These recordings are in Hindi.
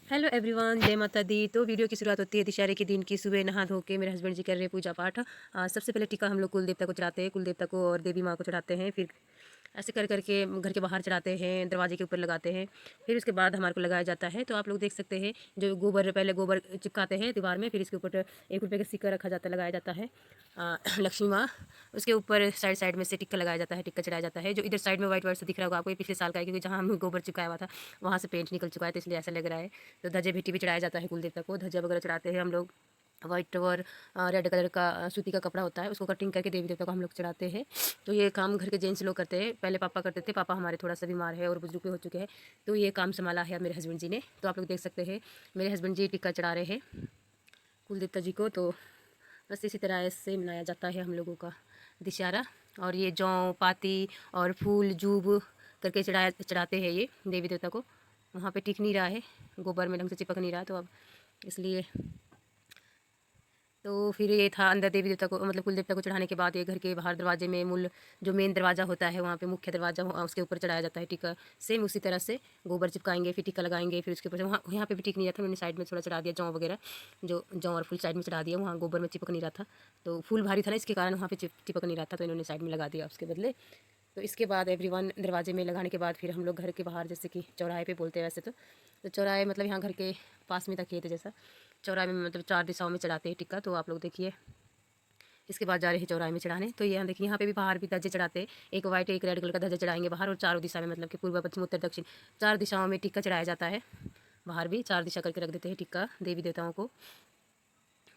हेलो एवरीवन, जय माता दी। तो वीडियो की शुरुआत होती है दशहरे के दिन की। सुबह नहा धो के मेरे हस्बैंड जी कर रहे हैं पूजा पाठ। सबसे पहले टीका हम लोग कुल देवता को चढ़ाते हैं, कुल देवता को और देवी माँ को चढ़ाते हैं। फिर ऐसे कर करके घर के बाहर चढ़ाते हैं, दरवाजे के ऊपर लगाते हैं। फिर उसके बाद हमारे को लगाया जाता है। तो आप लोग देख सकते हैं जो गोबर, पहले गोबर चिपकाते हैं दीवार में, फिर इसके ऊपर 1 रुपये का सिक्का रखा जाता है, लगाया जाता है लक्ष्मी माँ। उसके ऊपर साइड साइड में से टिक्का लगाया जाता है, टिक्का चढ़ाया जाता है। जो इधर साइड में व्हाइट व्हाइट से दिख रहा होगा आपको, ये पिछले साल का है, क्योंकि जहाँ हम गोबर चिपकाया हुआ था वहाँ से पेंट निकल चुका है, तो इसलिए ऐसा लग रहा है। तो ध्वजा भेटी भी चढ़ाया जाता है कुल देवता को, ध्वजा वगैरह चढ़ाते हैं हम लोग। वाइट और रेड कलर का सूती का कपड़ा होता है, उसको कटिंग करके देवी देवता को हम लोग चढ़ाते हैं। तो ये काम घर के जेंट्स लोग करते हैं। पहले पापा करते थे, पापा हमारे थोड़ा सा बीमार है और बुजुर्ग भी हो चुके हैं, तो ये काम संभाला है मेरे हस्बैंड जी ने। तो आप लोग देख सकते हैं मेरे हस्बैंड जी टिक्का चढ़ा रहे हैं कुल देवता जी को। तो बस इसी तरह से मनाया जाता है हम लोगों का दशहरा। और ये जौ पाती और फूल जूब करके चढ़ाते हैं ये देवी देवता को। वहाँ पे टिक नहीं रहा है, गोबर में ढंग से चिपक नहीं रहा, तो अब इसलिए। तो फिर ये था अंदर देवी देवता को, मतलब कुल देवता को चढ़ाने के बाद ये घर के बाहर दरवाजे में मूल जो मेन दरवाज़ा होता है वहाँ पे मुख्य दरवाज़ा, उसके ऊपर चढ़ाया जाता है टीका। सेम उसी तरह से गोबर चिपकाएंगे, फिर टीका लगाएंगे, फिर उसके ऊपर वहाँ यहाँ पे भी टिक नहीं रहा था, मैंने साइड में थोड़ा चढ़ा दिया जौ वगैरह, जो जौ और फूल साइड में चढ़ा दिया, वहाँ गोबर में चिपक नहीं रहा था। तो फूल भारी था ना, इसके कारण वहाँ पर चिपक नहीं रहा था, तो इन्होंने साइड में लगा दिया उसके बदले। तो इसके बाद एवरीवन दरवाजे में लगाने के बाद फिर हम लोग घर के बाहर, जैसे कि चौराहे पे बोलते हैं वैसे तो चौराहे मतलब यहाँ घर के पास में था खेत जैसा, चौराहे में मतलब 4 दिशाओं में चढ़ाते हैं टिक्का। तो आप लोग देखिए इसके बाद जा रहे हैं चौराहे में चढ़ाने। तो यहाँ देखिए यहाँ पे भी बाहर भी ध्वजे चढ़ाते हैं, एक वाइट एक रेड कलर का ध्वजा चढ़ाएंगे बाहर, और चारों दिशा में मतलब कि पूर्व पश्चिम उत्तर दक्षिण 4 दिशाओं में टिक्का चढ़ाया जाता है। बाहर भी 4 दिशा करके रख देते हैं टिक्का देवी देवताओं को।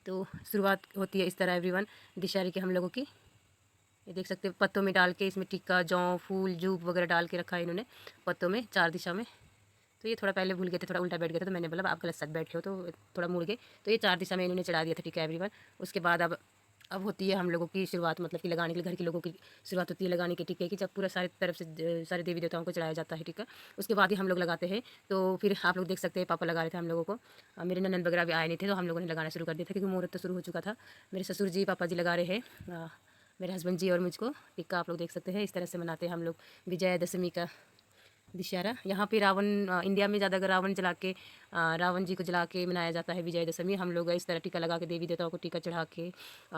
तो शुरुआत होती है इस तरह एवरीवन दशहरे के हम लोगों की। ये देख सकते हैं पत्तों में डाल के, इसमें टिक्का जौ फूल जूब वगैरह डाल के रखा है इन्होंने पत्तों में 4 दिशा में। तो ये थोड़ा पहले भूल गए थे, थोड़ा उल्टा बैठ गया था, तो मैंने बोला आप गलत साथ बैठे हो, तो थोड़ा मुड़ गए। तो ये 4 दिशा में इन्होंने चढ़ा दिया था टिक्का एवरीवन। उसके बाद अब होती है हम लोगों की शुरुआत, मतलब कि लगाने के लिए घर के लोगों की शुरुआत होती है लगाने के टिक्के की, जब पूरा सारे तरफ से सारे देवी देवताओं को चढ़ाया जाता है टिक्का। उसके बाद ही हम लोग लगाते हैं। तो फिर आप लोग देख सकते हैं पापा लगा रहे थे हम लोगों को। मेरे ननद वगैरह भी आए नहीं थे, तो हम लोगों ने लगाना शुरू कर दिया था, क्योंकि मुहूर्त तो शुरू हो चुका था। मेरे ससुर जी पापा जी लगा रहे हैं मेरे हस्बैंड जी और मुझको टिक्का। आप लोग देख सकते हैं इस तरह से मनाते हैं हम लोग विजयादशमी का दशहरा। यहाँ पे रावण, इंडिया में ज़्यादा रावण जला के, रावण जी को जला के मनाया जाता है विजयदशमी। हम लोग इस तरह टीका लगा के देवी देवताओं को टीका चढ़ा के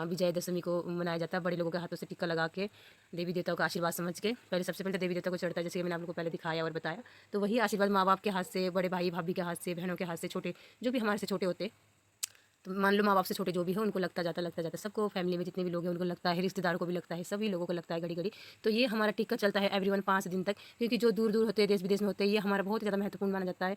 विजयदशमी को मनाया जाता है, बड़े लोगों के हाथों से टीका लगा के देवी देवताओं का आशीर्वाद समझ के। पहले सबसे पहले देवी देवता को चढ़ता है, जैसे कि मैंने आप लोगों को पहले दिखाया और बताया। तो वही आशीर्वाद माँ बाप के हाथ से, बड़े भाई भाभी के हाथ से, बहनों के हाथ से, छोटे जो भी हमारे से छोटे होते, तो मान लो माँ बाप से छोटे जो भी हो, उनको लगता जाता सबको, फैमिली में जितने भी लोग हैं उनको लगता है, रिश्तेदारों को भी लगता है, सभी लोगों को लगता है घड़ी घड़ी। तो ये हमारा टिक्का चलता है एवरीवन 5 दिन तक, क्योंकि जो दूर दूर होते हैं, देश विदेश में होते हैं, ये हमारा बहुत ज़्यादा महत्वपूर्ण माना जाता है।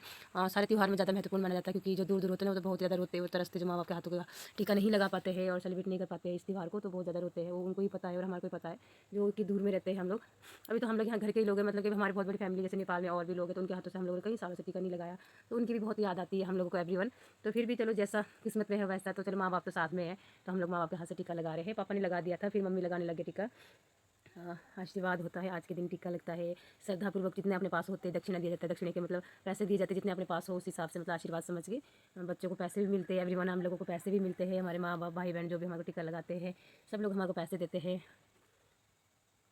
सारे त्यौहार में ज़्यादा महत्वपूर्ण माना जाता है, क्योंकि जो दूर दूर होते हैं वो तो बहुत ज़्यादा रोते हैं, वो तरसते, जो माँ बाप के हाथों का टीका नहीं लगा पाते हैं और सेलिब्रेट नहीं कर पाते हैं इस त्यौहार को, तो बहुत ज़्यादा रोते हैं। वो उनको ही पता है और हमारे को ही पता है, जो कि दूर में रहते हैं हम लोग। अभी तो हम लोग यहाँ घर के ही लोग हैं, मतलब कि हमारी बहुत बड़ी फैमिली, जैसे नेपाल में और भी लोग हैं, तो उनके हाथों से हम लोगों ने कई सालों से टीका नहीं लगाया, तो उनकी भी बहुत याद आती है हम लोगों को एवरीवन। तो फिर भी चलो जैसा किस्मत में है वैसा, तो चलो माँ बाप तो साथ में है, तो हम लोग माँ बाप के हाथ से टीका लगा रहे हैं। पापा ने लगा दिया था, फिर मम्मी लगाने लगे टीका। आशीर्वाद होता है आज के दिन, टीका लगता है श्रद्धापूर्वक, जितने अपने पास होते हैं दक्षिणा दिया जाता है, दक्षिणे के मतलब पैसे दिए जाते हैं जितने अपने पास हो, उस हिसाब से मतलब आशीर्वाद समझ के बच्चों को पैसे भी मिलते हैं एवरीवन, हम लोगों को पैसे भी मिलते हैं, हमारे माँ बाप भाई बहन जो भी हमारे को टीका लगाते हैं सब लोग हमारे को पैसे देते हैं।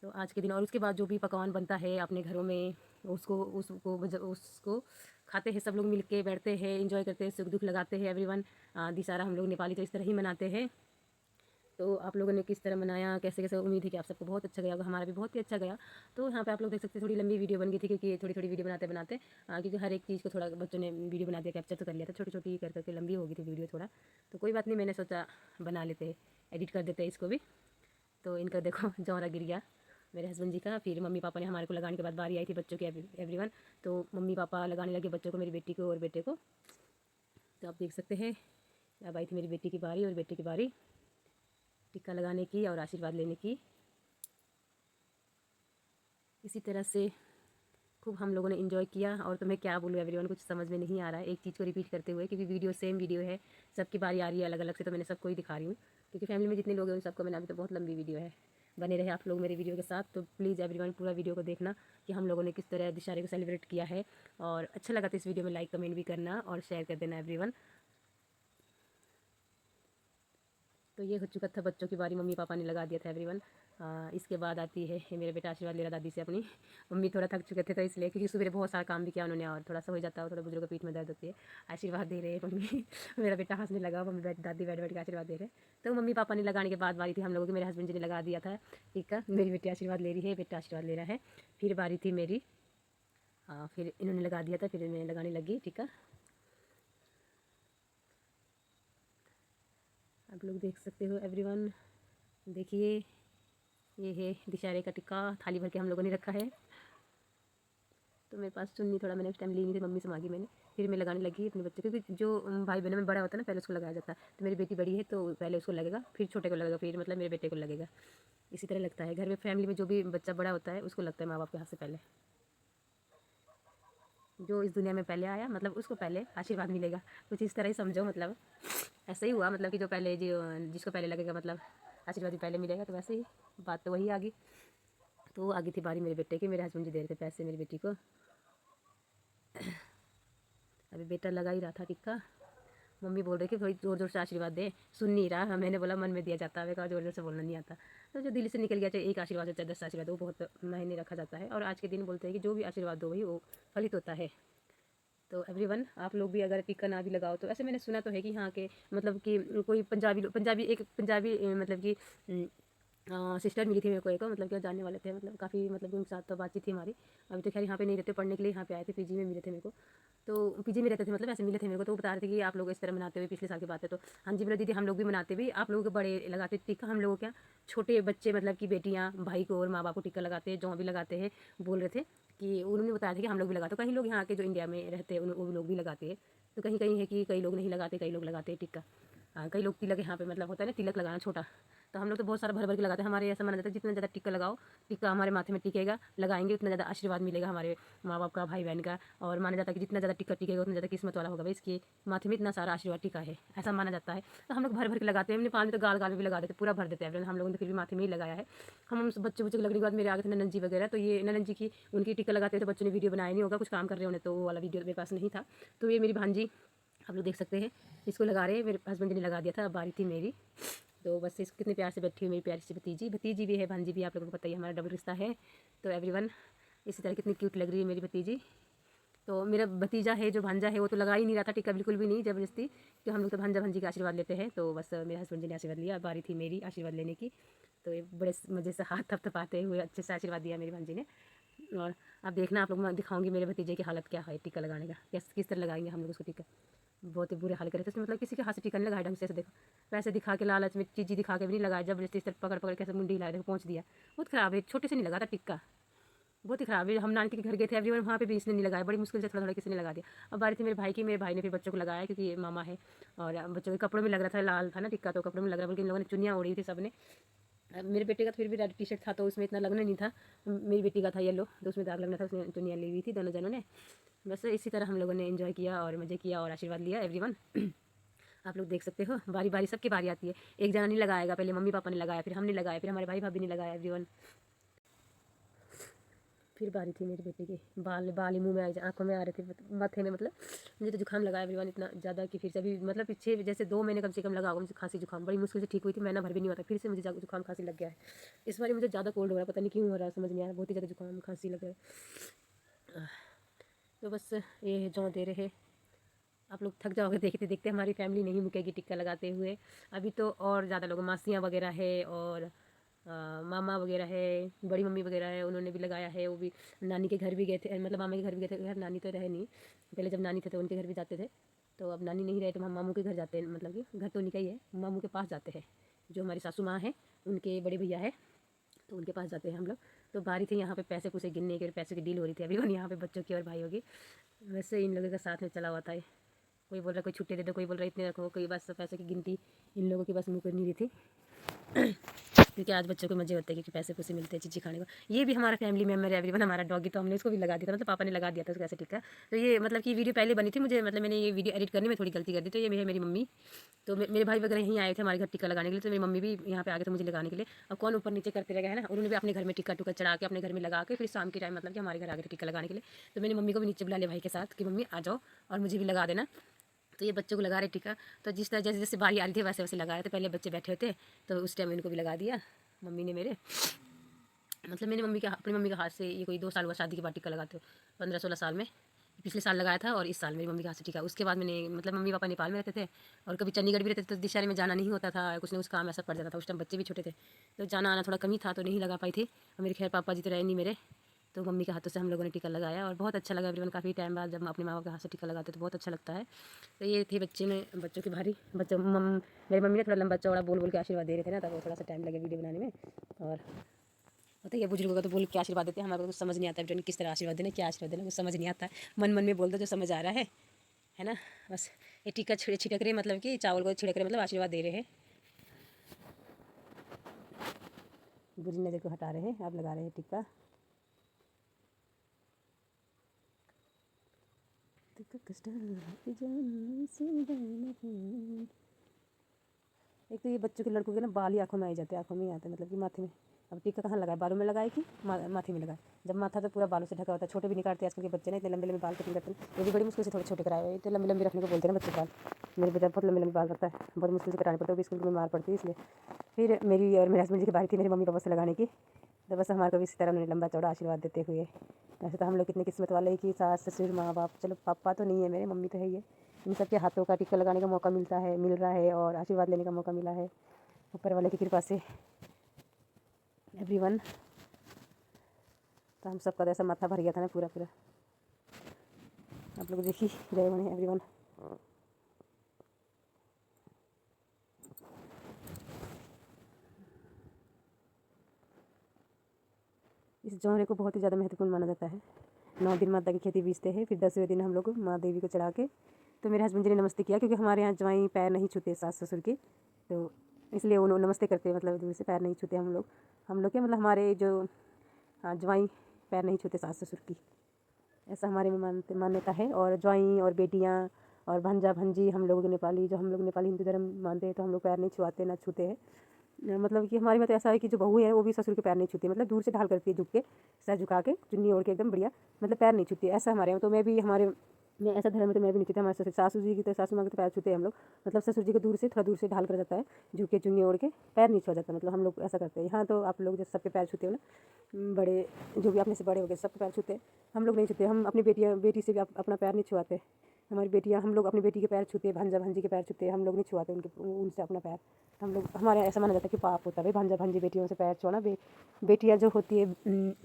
तो आज के दिन, और उसके बाद जो भी पकवान बनता है अपने घरों में, उसको खाते हैं सब लोग मिल के, बैठते हैं, एंजॉय करते हैं, सुख दुख लगाते हैं एवरीवन। दशहरा हम लोग नेपाली तो इस तरह ही मनाते हैं। तो आप लोगों ने किस तरह मनाया, कैसे कैसे, उम्मीद है कि आप सबको बहुत अच्छा गया होगा, हमारा भी बहुत ही अच्छा गया। तो यहाँ पे आप लोग देख सकते हैं थोड़ी लंबी वीडियो बन गई थी, क्योंकि थोड़ी थोड़ी वीडियो बनाते बनाते, क्योंकि हर एक चीज़ को थोड़ा बच्चों ने वीडियो बना दिया, कैप्चर तो कर लिया था, छोटी छोटी कर करके लंबी हो गई थी वीडियो थोड़ा। तो कोई बात नहीं, मैंने सोचा बना लेते, एडिट कर देते इसको भी। तो इनका देखो जौरा गिर गया मेरे हस्बैंड जी का। फिर मम्मी पापा ने हमारे को लगाने के बाद बारी आई थी बच्चों की एवरीवन। तो मम्मी पापा लगाने लगे बच्चों को, मेरी बेटी को और बेटे को। तो आप देख सकते हैं अब आई थी मेरी बेटी की बारी और बेटे की बारी टीका लगाने की और आशीर्वाद लेने की। इसी तरह से खूब हम लोगों ने इन्जॉय किया। और तो मैं क्या बोलूँ एवरीवन, कुछ समझ में नहीं आ रहा है एक चीज़ को रिपीट करते हुए, क्योंकि वीडियो सेम वीडियो है, सबकी बारी आ रही है अलग अलग से, तो मैंने सबको ही दिखा रही हूँ, क्योंकि फैमिली में जितने लोग हैं उन सबको मैंने, अभी तो बहुत लंबी वीडियो है। बने रहे आप लोग मेरे वीडियो के साथ, तो प्लीज़ एवरीवन पूरा वीडियो को देखना कि हम लोगों ने किस तरह दशहरे को सेलिब्रेट किया है। और अच्छा लगा तो इस वीडियो में लाइक कमेंट भी करना और शेयर कर देना एवरीवन। तो ये हो चुका था बच्चों की बारी, मम्मी पापा ने लगा दिया था एवरीवन। इसके बाद आती है मेरा बेटा आशीर्वाद ले रहा दादी से अपनी। मम्मी थोड़ा थक चुके थे तो इसलिए, क्योंकि सुबह बहुत सारा काम भी किया उन्होंने और थोड़ा सा हो जाता है, थोड़ा बुजुर्ग पीठ में दर्द होती है। आशीर्वाद दे रहे हैं मम्मी। मेरा बेटा हंसने लगा, मम्मी दादी बैठ बैठ के आशीर्वाद दे रहे। तो मम्मी पापा ने लगाने के बाद बारी थी हम लोगों की, मेरे हस्बैंड जी ने लगा दिया था टीका। मेरी बेटी आशीर्वाद ले रही है, बेटा आशीर्वाद ले रहा है। फिर बारी थी मेरी, फिर इन्होंने लगा दिया था, फिर मैं लगाने लगी टीका। आप लोग देख सकते हो एवरीवन, देखिए ये है दशहरे का टिक्का, थाली भर के हम लोगों ने रखा है। तो मेरे पास चुन्नी थोड़ा मैंने उस टाइम ली नहीं थी, मम्मी से मांगी मैंने। फिर मैं लगाने लगी अपने बच्चे को, क्योंकि जो भाई बहनों में बड़ा होता है ना, पहले उसको लगाया जाता है। तो मेरी बेटी बड़ी है तो पहले उसको लगेगा, फिर छोटे को लगेगा, फिर मतलब मेरे बेटे को लगेगा। इसी तरह लगता है घर में, फैमिली में जो भी बच्चा बड़ा होता है उसको लगता है माँ बाप के हाथ से पहले। जो इस दुनिया में पहले आया मतलब उसको पहले आशीर्वाद मिलेगा, कुछ इस तरह ही समझो। मतलब ऐसा ही हुआ, मतलब कि जो पहले जिसको पहले लगेगा मतलब आशीर्वाद भी पहले मिलेगा। तो वैसे ही बात तो वही आ गई। तो आ गई थी बारी मेरे बेटे की, मेरे हस्बैंड जी दे रहे थे पैसे मेरी बेटी को। अभी बेटा लगा ही रहा था टिक्का। मम्मी बोल रही कि थोड़ी ज़ोर ज़ोर से आशीर्वाद दे, सुन नहीं रहा। मैंने बोला मन में दिया जाता है, कहा ज़ोर ज़ोर से बोलना नहीं आता। तो जो दिल से निकल गया, चाहे एक आशीर्वाद हो चाहे 10 आशीर्वाद, वो बहुत मायने रखा जाता है। और आज के दिन बोलते हैं कि जो भी आशीर्वाद दो वही वो फलित होता है। तो एवरीवन, आप लोग भी अगर टिक्का ना भी लगाओ तो ऐसे मैंने सुना तो है कि यहाँ के मतलब कि कोई पंजाबी एक पंजाबी मतलब कि सिस्टर मिली थी मेरे को एक, मतलब कि जानने वाले थे, मतलब काफ़ी मतलब उनके साथ तो बातचीत थी हमारी। अभी तो खैर यहाँ पे नहीं रहते, पढ़ने के लिए यहाँ पे आए थे, पीजी में मिले थे मेरे को। तो पीजी में रहते थे, मतलब ऐसे मिले थे मेरे को। तो बता रहे थे कि आप लोग इस तरह मनाते हुए, पिछले साल की बात है। तो हाँ जी बोले दीदी हम लोग भी मनाते भी, आप लोगों के बड़े लगाते टिक्का, हम लोगों क्या छोटे बच्चे मतलब कि बेटियाँ भाई को और माँ बाप को टिक्का लगाते हैं, जो भी लगाते हैं। बोल रहे थे कि उन्होंने बताया था कि हम लोग भी लगाते, कहीं लोग यहाँ के जो इंडिया में रहते हैं वो लोग भी लगाते हैं। तो कहीं कहीं है कि कई लोग नहीं लगाते, कई लोग लगाते हैं टिक्का। हाँ, कई लोग तिलक यहाँ पे मतलब होता है ना तिलक लगाना छोटा। तो हम लोग तो बहुत सारा भर भर के लगाते हैं। हमारे ऐसा माना जाता है जितना ज़्यादा टिक्का लगाओ, टिक्का हमारे माथे में टिकेगा, लगाएंगे उतना ज़्यादा आशीर्वाद मिलेगा हमारे माँ बाप का, भाई बहन का। और माना जाता है कि जितना ज़्यादा टिक्का टिकेगा उतना ज़्यादा किस्मत वाला होगा, भाई इसके माथे में इतना सारा आशीर्वाद टिका है, ऐसा माना जाता है। तो हम लोग भर भर के लगाते हैं। नेपाल में तो गाल गाल में भी लगा देते, पूरा भर देते हैं। हम लोगों ने फिर भी माथे में ही लगाया है। हम बच्चे बच्चे लगने के बाद मेरे आगे थे ननन जी वगैरह, तो ये ननन जी की उनकी टिक्का लगाते थे, बच्चों ने वीडियो बनाया नहीं होगा, कुछ काम कर रहे होने, तो वो वाला वीडियो मेरे पास नहीं था। तो ये मेरी भांजी आप लोग देख सकते हैं, इसको लगा रहे हैं, मेरे हस्बैंड जी ने लगा दिया था, अब बारी थी मेरी। तो बस इस कितने प्यार से बैठी हुई मेरी प्यारी सी भतीजी भी है, भांजी भी, आप लोगों को पता ही हमारा डबल रिश्ता है। तो एवरीवन, इसी तरह कितनी क्यूट लग रही है मेरी भतीजी। तो मेरा भतीजा है जो भांजा है वो तो लगा ही नहीं रहा था टिक्का, बिल्कुल भी नहीं, ज़बरदस्ती। कि हम लोग तो भांजा भांजी का आशीर्वाद लेते हैं। तो बस मेरे हस्बैंड जी ने आशीर्वाद लिया, बारी थी मेरी आशीर्वाद लेने की। तो ये बड़े मज़े से हाथ थपथपाते हुए अच्छे से आशीर्वाद दिया मेरी भांजी ने। और अब देखना आप लोग, मैं दिखाऊंगी मेरे भतीजे की हालत क्या है टिक्का लगाने का, किस तरह लगाएंगे हम लोग उसको टिक्का। बहुत ही बुरे हाल करे थे उसने, मतलब किसी के हाथ से टिक्का नहीं लगाया ढंग से। देखो पैसे दिखा के, लालच में चीज़ी दिखा के भी नहीं लगाया, जबरदस्ती इस तरह पकड़ पकड़ के मुंडी हिला, देखो पहुँच दिया। बहुत ख़राब है, छोटे से नहीं लगा था टिक्का, बहुत ही ख़राब है। हम नानी के घर गए थे एवरीवन, वहाँ पे भी इसने नहीं लगाया, बड़ी मुश्किल से थोड़ा थोड़ा किसी ने लगा दिया। अब बारी थी मेरे भाई की, मेरे भाई ने फिर बच्चों को लगाया, क्योंकि ये मामा है। और बच्चों के कपड़ों में लग रहा था, लाल था ना टिक्का, तो कपड़ों में लग रहा, बल्कि इन लोगों ने चुनियाँ ओढ़ी थी सब ने। मेरे बेटे का तो फिर भी रेड टी शर्ट था तो उसमें इतना लगना नहीं था। मेरी बेटी का था येलो, तो उसमें दाग लगना था, उसने चुनियाँ ली हुई थी दोनों जनों ने। बस इसी तरह हम लोगों ने एंजॉय किया और मज़े किया और आशीर्वाद लिया एवरीवन। आप लोग देख सकते हो, बारी बारी सबकी बारी आती है, एक जना नहीं लगाएगा, पहले मम्मी पापा ने लगाया, फिर हमने लगाया, फिर हमारे भाई भाभी ने लगाया एवरीवन। फिर बारी थी मेरी बेटी की, बाल बाल ही मुँह में आँखों में आ रहे थे, माथे में, मतलब मुझे तो जुकाम लगा एवरीवन इतना ज़्यादा कि फिर से अभी मतलब पीछे जैसे 2 महीने कम से कम लगा होगा मुझे खांसी जुकाम, बड़ी मुश्किल से ठीक हुई थी, महीना भर भी नहीं हुआ था, फिर से मुझे जुकाम खांसी लग गया है। इस बार मुझे ज़्यादा कोल्ड हो रहा है, पता नहीं क्यों हो रहा है, समझ नहीं आ रहा, बहुत ही ज़्यादा जुकाम खांसी लग रहा है। तो बस ये जौ दे रहे, आप लोग थक जाओगे देखते देखते, हमारी फैमिली नहीं मुकेगी टिक्का लगाते हुए। अभी तो और ज़्यादा लोग, मासियाँ वगैरह है और मामा वगैरह है, बड़ी मम्मी वगैरह है, उन्होंने भी लगाया है। वो भी नानी के घर भी गए थे, मतलब मामा के घर भी गए थे। घर नानी तो रहे नहीं, पहले जब नानी थे तो उनके घर भी जाते थे। तो अब नानी नहीं रहे तो हम मामू के घर जाते हैं, मतलब कि घर तो उनका ही है, मामू के पास जाते हैं, जो हमारी सासू माँ है उनके बड़े भैया है, तो उनके पास जाते हैं हम लोग। तो बारी थी यहाँ पे पैसे कुछ गिनने के, पैसे की डील हो रही थी अभी यहाँ पे बच्चों की और भाइयों की। वैसे इन लोगों का साथ में चला हुआ था। कोई बोल रहा कोई छुट्टी दे दो, कोई बोल रहा इतने रखो, कोई बस पैसे की गिनती इन लोगों की बस मुँह कर नहीं रही थी। क्योंकि आज बच्चों को मजे होते हैं, क्योंकि पैसे पूसे मिलते हैं चीज़ी खाने को। ये भी हमारा फैमिली मेम्बर है एवरीवन, हमारा डॉगी, तो हमने इसको भी लगा दिया था, मतलब पापा ने लगा दिया था उसको ऐसे टिक्का। तो ये मतलब कि वीडियो पहले बनी थी, मुझे मतलब मैंने ये वीडियो एडिट करने में थोड़ी गलती कर दी। तो ये मेरी मम्मी, तो मेरे भाई वगैरह यहीं आए थे हमारे घर टिक्का लगाने के लिए, तो मेरी मम्मी भी यहाँ पे आ गए थे मुझे लगाने के लिए। अब कौन ऊपर नीचे करते रह गए है ना, उन्होंने भी अपने घर में टिक्का टुक्का चढ़ा के अपने घर में लगा के फिर शाम के टाइम मतलब कि हमारे घर आ गए थे टिक्का लगाने के लिए। तो मैंने मम्मी को भी नीचे बुला लिया भाई के साथ कि मम्मी आ जाओ और मुझे भी लगा देना। तो ये बच्चों को लगा रहे टिक्का, तो जिस तरह जैसे जैसे बारी आ रही थी वैसे वैसे लगा रहे थे। पहले बच्चे बैठे होते तो उस टाइम इनको भी लगा दिया, मम्मी ने मेरे मतलब मैंने अपनी मम्मी के हाथ से ये कोई 2 साल हुआ शादी के बाद टीका लगाते हो, 15-16 साल में। पिछले साल लगाया था और इस साल मेरी मम्मी के हाथ से टीका। उसके बाद मैंने मतलब मम्मी पापा नेपाल में रहते थे और कभी चंडीगढ़ भी रहते थे, तो दिशा में जाना नहीं होता था, कुछ ना कुछ काम ऐसा पड़ जाता था। उस टाइम बच्चे भी छोटे थे तो जाना आना थोड़ा कमी था, तो नहीं लगा पाई थी। और मेरे खैर पापा जी तो रहे नहीं मेरे, तो मम्मी के हाथों से हम लोगों ने टीका लगाया और बहुत अच्छा लगा। एवरीवन काफ़ी टाइम बाद जब अपने माँ बाप के हाथ से टीका लगाते तो बहुत अच्छा लगता है। तो ये थे बच्चों की भारी बच्चों मेरी मम्मी ने थोड़ा लंबा चौड़ा बोल बोल के आशीर्वाद दे रहे थे ना, तब वो थोड़ा सा टाइम लगे वीडियो बनाने में। और होता है बुजुर्गों का तो बोल के आशीर्वाद देते हैं, हमारे को कुछ समझ नहीं आता है किस तरह आशीर्वाद देना, क्या आशीर्वाद देना, कुछ समझ नहीं आता। मन मन में बोल दो जो समझ आ रहा है ना। बस ये टीका छिड़क रहे मतलब कि चावल को छिड़क रहे मतलब आशीर्वाद दे रहे हैं। बुरी नज़र को हटा रहे हैं, आप लगा रहे हैं टीका। एक तो ये बच्चों के लड़कों के ना बाल ही आँखों में आ जाते हैं, आँखों में ही आते हैं, मतलब कि माथे में। अब टीका कहाँ लगाए, बालों में लगाए कि माथे में लगाए। जब माथा तो पूरा बालों से ढका होता है। छोटे भी नहीं काटते आजकल के बच्चे ना, इतने लंबे लंबे बाल कटिंग करते हैं। ये भी बड़ी मुश्किल से थोड़े छोटे कराए हुए, इतने लंबे लंबे रखने को बोलते हैं ना बच्चे बाल। मेरे बेटा बहुत लंबे लंबे बाल रखता है, बहुत मुश्किल से कराने पड़ते हैं, स्कूल में मार पड़ती है इसलिए। फिर मेरी और मेरे हस्बैंड जी की बारी थी मेरे मम्मी पापा से लगाने की, तो बस हमारे को भी इसी तरह उन्होंने लंबा चौड़ा आशीर्वाद देते हुए। वैसे तो हम लोग कितने किस्मत वाले हैं कि सास ससुर माँ बाप, चलो पापा तो नहीं है मेरे, मम्मी तो है ही है, इन सबके हाथों का टीका लगाने का मौका मिल रहा है और आशीर्वाद लेने का मौका मिला है ऊपर वाले की कृपा से एवरीवन। तो हम सबका ऐसा माथा भर गया था ना पूरा पूरा। आप लोग देखिए, जय बने एवरीवन। इस जौहरे को बहुत ही ज़्यादा महत्वपूर्ण माना जाता है। 9 दिन माता की खेती बीजते हैं, फिर 10वें दिन हम लोग माँ देवी को चढ़ा के, तो मेरे हस्बैंड जी ने नमस्ते किया, क्योंकि हमारे यहाँ ज्वाई पैर नहीं छूते सास ससुर के, तो इसलिए वो नमस्ते करते हैं, मतलब दूर से पैर नहीं छूते हम लोग क्या मतलब हमारे जो ज्वाई पैर नहीं छूते सास ससुर की, ऐसा हमारे में मान्यता है। और ज्वाई और बेटियाँ और भंजा भंजी हम लोग नेपाली, जो हम लोग नेपाली हिंदू धर्म मानते हैं, तो हम लोग पैर नहीं छुआते ना छूते हैं। मतलब कि हमारे में तो ऐसा है कि जो बहू है वो भी ससुर के पैर नहीं छूती, मतलब दूर से ढाल करती है, झुक के सर झुका के चुन्नी ओढ़ के एकदम बढ़िया, मतलब पैर नहीं छूती, ऐसा हमारे में। तो मैं भी हमारे में ऐसा धर्म है तो मैं भी नहीं छूती। हमारे ससुर सासू जी की तो सासू माँ के तो पैर छूते हैं हम लोग, मतलब ससुर जी को दूर से थोड़ा दूर से ढाल कर जाता है, झुक के चुन्नी ओढ़ के पैर नहीं छुआ जाता, मतलब हम लोग ऐसा करते हैं। यहाँ तो आप लोग जैसे सबके पैर छूते हो ना, बड़े जो भी अपने से बड़े हो गए सबके पैर छूते हैं, हम लोग नहीं छूते। हम अपनी बेटी से भी अपना पैर नहीं छुआते। हमारी बेटियाँ, हम लोग अपनी बेटी के पैर छूते, भांजा भांजी के पैर छूते, हम लोग नहीं छुआते उनसे अपना पैर। हम लोग, हमारे ऐसा माना जाता है कि पाप होता है भाई भांजा भांजी बेटियों से पैर छुआना। बेटियाँ जो होती है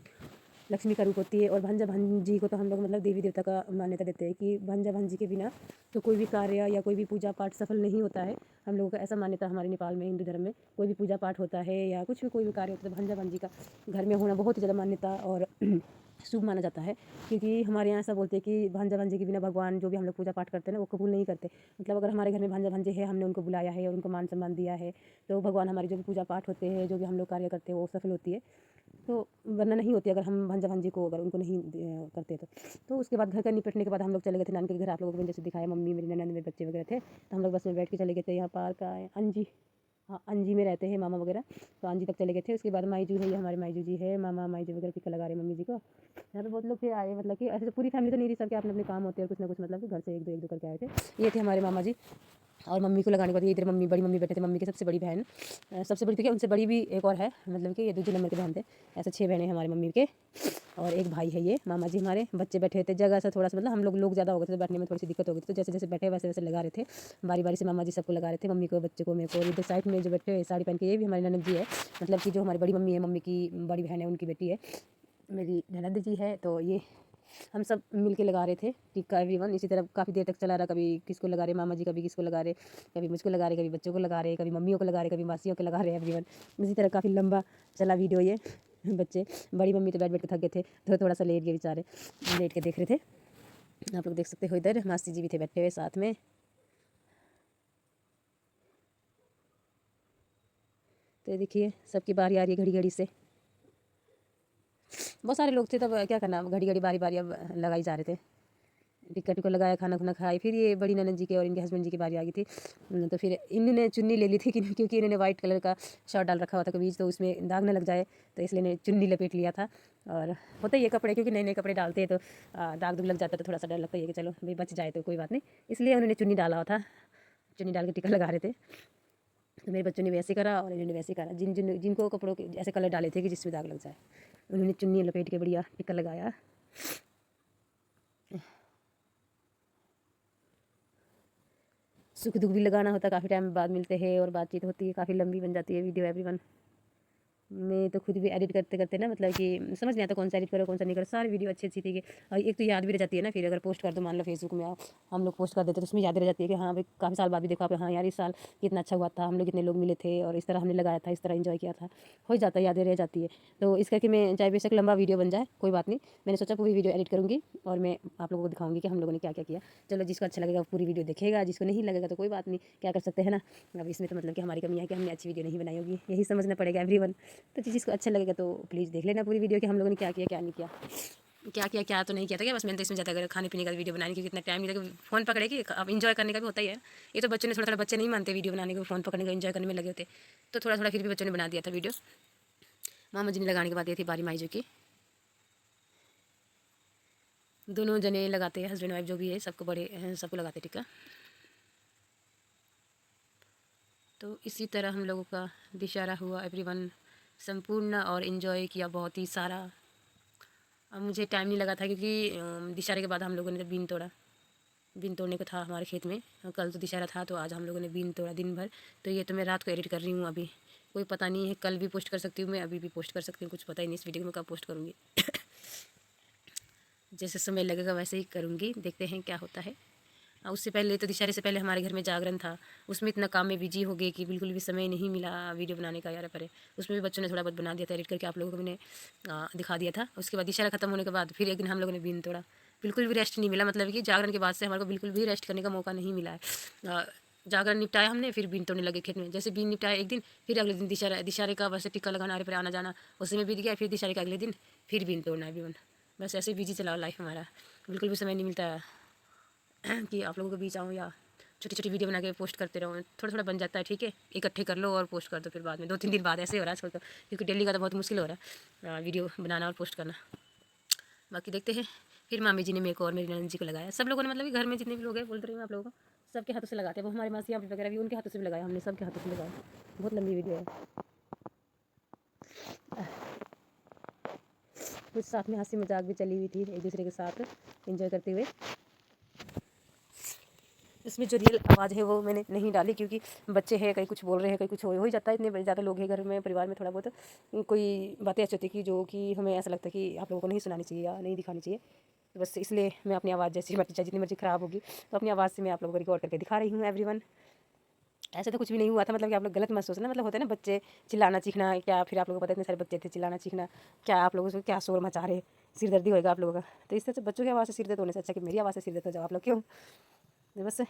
लक्ष्मी का रूप होती है, और भांजा भांजी को तो हम लोग मतलब देवी देवता का मान्यता देते हैं कि भांजा भांजी के बिना तो कोई भी कार्य या कोई भी पूजा पाठ सफल नहीं होता है। हम लोगों का ऐसा मान्यता हमारे नेपाल में हिंदू धर्म में, कोई भी पूजा पाठ होता है या कुछ भी कोई भी कार्य होता है तो भांजा भांजी का घर में होना बहुत ही ज़्यादा मान्यता और शुभ माना जाता है। क्योंकि हमारे यहाँ ऐसा बोलते हैं कि भांजा भांजी के बिना भगवान जो भी हम लोग पूजा पाठ करते हैं ना वो कबूल नहीं करते। मतलब अगर हमारे घर में भांजा भांजे है, हमने उनको बुलाया है और उनको मान सम्मान दिया है, तो भगवान हमारे जो भी पूजा पाठ होते हैं, जो भी हम लोग कार्य करते हैं वो सफल होती है। तो वरना नहीं होती अगर हम भांजा भांजी को अगर उनको नहीं करते तो उसके बाद घर का निपटने के बाद हम लोग चले गए थे नानी के घर। आप लोगों को मैंने जैसे दिखाया, मम्मी मेरी ननद मेरे बच्चे वगैरह थे, तो हम लोग बस में बैठ के चले गए थे। यहाँ पार्क आए अंजी, हाँ अंजी में रहते हैं मामा वगैरह, तो अंजी तक चले गए थे। उसके बाद माईजू है, ये हमारे माईजू जी है, मामा माईजू वगैरह टीका लगा रहे मम्मी जी को। यहाँ पे बहुत लोग थे आए, मतलब कि ऐसे तो पूरी फैमिली तो नहीं रही, सबके अपने अपने काम होते हैं कुछ ना कुछ, मतलब कि घर से एक दो करके आए थे। ये थे हमारे मामा जी। और मम्मी को लगाने के बाद ये इधर मम्मी, बड़ी मम्मी बैठे थे, मम्मी की सबसे बड़ी बहन, सबसे बड़ी तो क्या उनसे बड़ी भी एक और है, मतलब कि ये दूसरे नंबर के बहन थे। ऐसे 6 बहनें हमारी मम्मी के, और एक भाई है ये मामा जी हमारे। बच्चे बैठे थे, जगह से थोड़ा सा मतलब हम लोग ज़्यादा हो गए थे तो बैठने में थोड़ी सी दिक्कत हो गई थी, तो जैसे जैसे बैठे वैसे वैसे लगा रहे थे। बारी बारी से मामा जी सबको लगा रहे थे, मम्मी को, बच्चे को, मेरे को। इधर साइड में जो बैठे साड़ी पहन के ये भी हमारी ननद जी है, मतलब कि जो हमारी बड़ी मम्मी है, मम्मी की बड़ी बहन है, उनकी बेटी है, मेरी ननद जी है। तो ये हम सब मिल के लगा रहे थे टीका एवरीवन। इसी तरह काफ़ी देर तक चला रहा, कभी किसको लगा रहे मामा जी, कभी किसको लगा रहे, कभी मुझको लगा रहे, कभी बच्चों को लगा रहे, कभी मम्मियों को लगा रहे, कभी मासियों को लगा रहे एवरीवन। इसी तरह काफ़ी लंबा चला वीडियो ये। बच्चे, बड़ी मम्मी तो बैठ बैठ के थक गए थे, तो थोड़ा सा लेट गए बेचारे, लेट के देख रहे थे। आप लोग देख सकते हो इधर मासी जी भी थे बैठे हुए साथ में। तो देखिए सबकी बारी आ रही है घड़ी घड़ी से, बहुत सारे लोग थे तब, क्या करना, घड़ी घड़ी बारी बारी अब लगाई जा रहे थे। टिक्का टिक्का लगाया, खाना खुना खाई, फिर ये बड़ी ननद जी के और इनके हस्बैंड जी की बारी आ गई थी। तो फिर इन्होंने चुन्नी ले ली थी क्योंकि इन्होंने वाइट कलर का शर्ट डाल रखा हुआ था कमीज, तो उसमें दाग न लग जाए, तो इसलिए इन्हें चुन्नी लपेट लिया था। और होता ही ये कपड़े, क्योंकि नए नए कपड़े डालते हैं तो दाग दुग लग जाता है, तो थोड़ा सा डर लगता है कि चलो भाई बच जाए तो कोई बात नहीं, इसलिए उन्होंने चुन्नी डाला हुआ था, चुन्नी डाल के टिक्का लगा रहे थे। तो मेरे बच्चों ने वैसे करा और इन्होंने वैसे करा। जिनको कपड़ों के ऐसे कलर डाले थे कि जिसमें दाग लग जाए, उन्होंने चुन्नी लपेट के बढ़िया टिक्का लगाया। सुख दुख भी लगाना होता, काफ़ी टाइम बाद मिलते हैं और बातचीत होती है, काफ़ी लंबी बन जाती है वीडियो एवरीवन। मैं तो खुद भी एडिट करते करते ना मतलब कि समझ नहीं आता कौन सा एडिट करो कौन सा नहीं करो, सारी वीडियो अच्छी अच्छी थी कि और एक तो याद भी रह जाती है ना। फिर अगर पोस्ट कर दो, मान लो फेसबुक में हम लोग पोस्ट कर देते तो उसमें याद रह जाती है कि हाँ भाई काफ़ी साल बाद भी देखो आप, हाँ यार इस साल कितना अच्छा हुआ था, हम लोग कितने लोग मिले थे और इस तरह हमने लगाया था, इस तरह इन्जॉय किया था, हो जाता है, यादें रह जाती है। तो इस करके मैं चाहे बेशक लंबा वीडियो बन जाए कोई बात नहीं, मैंने सोचा पूरी वीडियो एडिट करूँगी और मैं आप लोगों को दिखाऊंगी कि हम लोगों ने क्या क्या किया। चलो जिसको अच्छा लगेगा वो पूरी वीडियो देखेगा, जिसको नहीं लगेगा तो कोई बात नहीं, क्या कर सकते हैं ना। अब इसमें तो मतलब कि हमारी कमी है कि हमने अच्छी वीडियो नहीं बनाई होगी, यही समझना पड़ेगा एवरीवन। तो जिसको अच्छा लगेगा तो प्लीज़ देख लेना पूरी वीडियो कि हम लोगों ने क्या किया क्या नहीं किया, क्या तो नहीं किया था क्या। बस मैंने तो इसमें ज़्यादा अगर खाने पीने का वीडियो बनाने की कितना टाइम नहीं लगा, फ़ोन पकड़े कि अब इंजॉय करने का भी होता ही है। ये तो बच्चों ने थोड़ा बच्चे नहीं मानते वीडियो बनाने को, फ़ोन पकड़ने का इंजॉय करने में लगे होते, तो थोड़ा थोड़ा फिर भी बच्चों ने बना दिया था वीडियो। मामा जी ने लगाने के बाद ये थी बारी माई जो की दोनों जने लगाते हैं, हस्बैंड वाइफ जो भी है सबको बड़े सबको लगाते टिक्का। तो इसी तरह हम लोगों का दशहरा हुआ एवरीवन संपूर्ण और इन्जॉय किया बहुत ही सारा। अब मुझे टाइम नहीं लगा था क्योंकि दशहरे के बाद हम लोगों ने बीन तोड़ा, बीन तोड़ने को था हमारे खेत में। कल तो दशहरा था तो आज हम लोगों ने बीन तोड़ा दिन भर। तो ये तो मैं रात को एडिट कर रही हूँ अभी, कोई पता नहीं है, कल भी पोस्ट कर सकती हूँ मैं, अभी भी पोस्ट कर सकती हूँ, कुछ पता ही नहीं इस वीडियो में कब पोस्ट करूँगी। जैसे समय लगेगा वैसे ही करूँगी, देखते हैं क्या होता है। उससे पहले तो दशहरे से पहले हमारे घर में जागरण था, उसमें इतना काम में बिजी हो गई कि बिल्कुल भी समय नहीं मिला वीडियो बनाने का यार पर। उसमें भी बच्चों ने थोड़ा बहुत बना दिया था एडिट करके, आप लोगों को मैंने दिखा दिया था। उसके बाद दशहरा खत्म होने के बाद फिर एक दिन हम लोगों ने बीन तोड़ा, बिल्कुल भी रेस्ट नहीं मिला, मतलब कि जागरण के बाद से हमारे को बिल्कुल भी रेस्ट करने का मौका नहीं मिला है। जागरण निपटाया हमने, फिर बीन तोड़ने लगे खेत में। जैसे बीन निपटाया एक दिन, फिर अगले दिन दशहरे का वैसे टिक्का लगाना अरे पर आना जाना उसमें बीत गया, फिर दशहरे का अगले दिन फिर बीन तोड़ना है भी। बस ऐसे बिजी चला लाइफ हमारा, बिल्कुल भी समय नहीं मिलता कि आप लोगों के बीच आऊँ या छोटी छोटी वीडियो बना के पोस्ट करते रहूँ। थोड़ा थोड़ा बन जाता है, ठीक है, इकट्ठे कर लो और पोस्ट कर दो फिर बाद में, 2-3 दिन बाद ऐसे हो रहा है आजकल तो, क्योंकि डेली का तो बहुत मुश्किल हो रहा है वीडियो बनाना और पोस्ट करना। बाकी देखते हैं। फिर मामी जी ने मेरे को और मेरी नंद जी को लगाया, सब लोगों ने मतलब कि घर में जितने भी लोग हैं बोल रही हूँ आप लोगों को, सबके हाथों से लगाते हैं। वो हमारी मासी वगैरह भी उनके हाथों से भी लगाया, हमने सबके हाथों से लगाया। बहुत लंबी वीडियो है, कुछ साथ में हंसी मजाक भी चली हुई थी एक दूसरे के साथ एंजॉय करते हुए। इसमें जो रियल आवाज़ है वो मैंने नहीं डाली क्योंकि बच्चे हैं, कहीं कुछ बोल रहे हैं, कहीं कुछ हो ही जाता है। इतने ज़्यादा लोग हैं घर में, परिवार में, थोड़ा बहुत कोई बातें ऐसी होती है कि जो कि हमें ऐसा लगता है कि आप लोगों को नहीं सुनानी चाहिए या नहीं दिखानी चाहिए। तो बस इसलिए मैं अपनी आवाज़ जैसी मर्जी चाहे जितनी मर्जी ख़राब होगी तो अपनी आवाज़ से मैं आप लोगों को रिकॉर्ड करके दिखा रही हूँ एवरीवन। ऐसे तो कुछ भी नहीं हुआ था, मतलब कि आप लोग गलत मत सोचना, मतलब होता है ना बच्चे चिल्लाना चीखना, क्या फिर आप लोगों को पता है इतने सारे बच्चे थे चिल्लाना चीखना, क्या आप लोगों से क्या शोर मचा रहे, सिर दर्दी होएगा आप लोगों का। तो इस तरह से बच्चों की आवाज़ से सिर दर्द होने से अच्छा कि मेरी आवाज़ से सिर दर्द हो जाओ आप लोग, क्यों। तो बस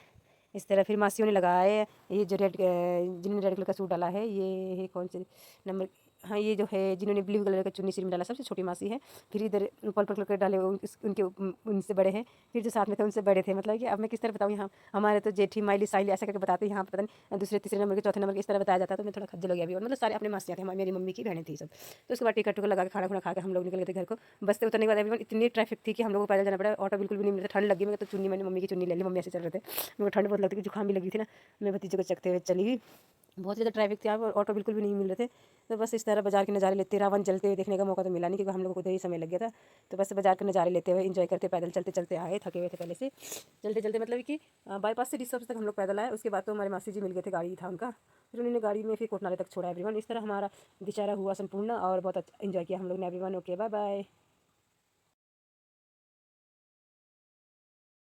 इस तरह फिर मासियों ने लगाया है। ये जो जिन्होंने रेड कलर का सूट डाला है ये है कौन से नंबर, हाँ ये जो है जिन्होंने ब्लू कलर का चुन्नी सिर में डाला सबसे छोटी मासी है। फिर इधर पर्पल कलर के डाले उनके उनसे बड़े हैं, फिर जो साथ में थे उनसे बड़े थे। मतलब कि अब मैं किस तरह बताऊँ, यहाँ हमारे तो जेठी माइली साइली ऐसा करके बताते हैं, यहाँ पता नहीं दूसरे तीसरे नंबर के चौथे नंबर के इस तरह बताया जाता है। तो मैं थोड़ा खज्जल हो गया अभी, और मतलब सारे अपने मासियाँ थे, मेरी मम्मी की बहनें थी सब। तो उसके बाद टिकट टुकट लगा के खाना खुना खा के हम लोग निकल गए थे घर को। बस से उतरने के बाद अभी इतनी ट्रैफिक थी कि हम लोग को पैदल जाना पड़ा, ऑटो बिल्कुल भी नहीं मिलता। ठंड लगी, मैं तो चुन्नी मैंने मम्मी की चुन्नी ले ली, मम्मी ऐसे चल रहे थे, मेरे को ठंड बहुत लगती थी, जुकाम भी लगी थी ना, मैं भतीजे को चखते हुए चली गई। बहुत ज़्यादा ट्रैफिक थी, और ऑटो बिल्कुल भी नहीं मिल रहे थे। तो बस इस तरह बाजार के नज़ारे लेते, रावण जलते हुए देखने का मौका तो मिला नहीं क्योंकि हम लोगों को उधर ही समय लग गया था। तो बस बाजार के नज़ारे लेते हुए एंजॉय करते पैदल चलते चलते आए, थके हुए थे पहले से चलते चलते, मतलब कि बाईपास से रिसर्च तक हम लोग पैदल आए। उसके बाद तो हमारे मासी जी मिल गए थे, गाड़ी था उनका, फिर उन्होंने गाड़ी में फिर कोटनाले तक छोड़ा एवरीवन। इस तरह हमारा दशहरा हुआ संपूर्ण और बहुत अच्छा एंजॉय किया हम लोग ने एवरीवन। Okay bye bye.